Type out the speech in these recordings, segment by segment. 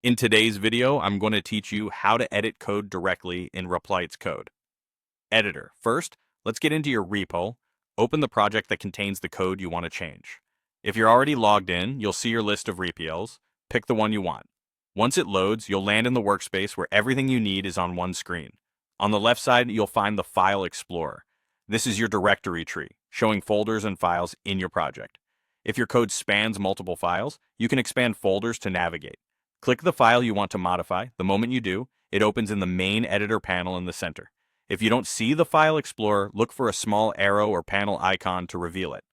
In today's video, I'm going to teach you how to edit code directly in Replit's code. Editor. First, let's get into your repo. Open the project that contains the code you want to change. If you're already logged in, you'll see your list of REPLs. Pick the one you want. Once it loads, you'll land in the workspace where everything you need is on one screen. On the left side, you'll find the File Explorer. This is your directory tree, showing folders and files in your project. If your code spans multiple files, you can expand folders to navigate. Click the file you want to modify. The moment you do, it opens in the main editor panel in the center. If you don't see the File Explorer, look for a small arrow or panel icon to reveal it.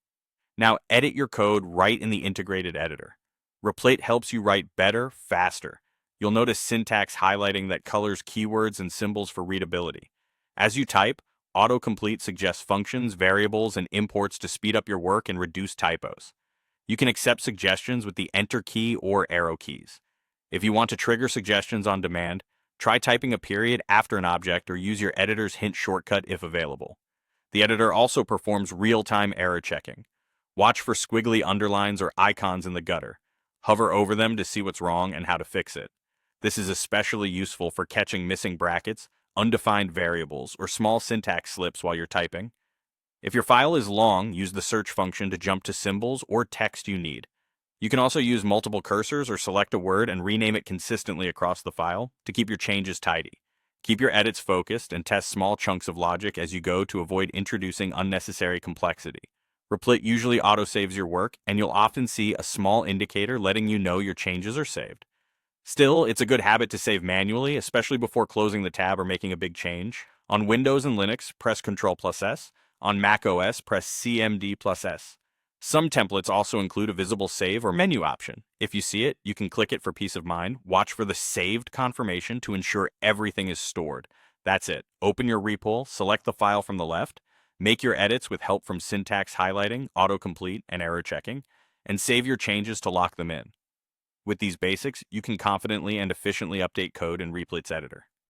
Now edit your code right in the integrated editor. Replit helps you write better, faster. You'll notice syntax highlighting that colors keywords and symbols for readability. As you type, autocomplete suggests functions, variables, and imports to speed up your work and reduce typos. You can accept suggestions with the Enter key or arrow keys. If you want to trigger suggestions on demand, try typing a period after an object or use your editor's hint shortcut if available. The editor also performs real-time error checking. Watch for squiggly underlines or icons in the gutter. Hover over them to see what's wrong and how to fix it. This is especially useful for catching missing brackets, undefined variables, or small syntax slips while you're typing. If your file is long, use the search function to jump to symbols or text you need. You can also use multiple cursors or select a word and rename it consistently across the file to keep your changes tidy. Keep your edits focused and test small chunks of logic as you go to avoid introducing unnecessary complexity. Replit usually autosaves your work, and you'll often see a small indicator letting you know your changes are saved. Still, it's a good habit to save manually, especially before closing the tab or making a big change. On Windows and Linux, press Ctrl+S. On Mac OS, press CMD+S. Some templates also include a visible save or menu option. If you see it, you can click it for peace of mind. Watch for the saved confirmation to ensure everything is stored. That's it. Open your repo, select the file from the left, make your edits with help from syntax highlighting, autocomplete, and error checking, and save your changes to lock them in. With these basics, you can confidently and efficiently update code in Replit's editor.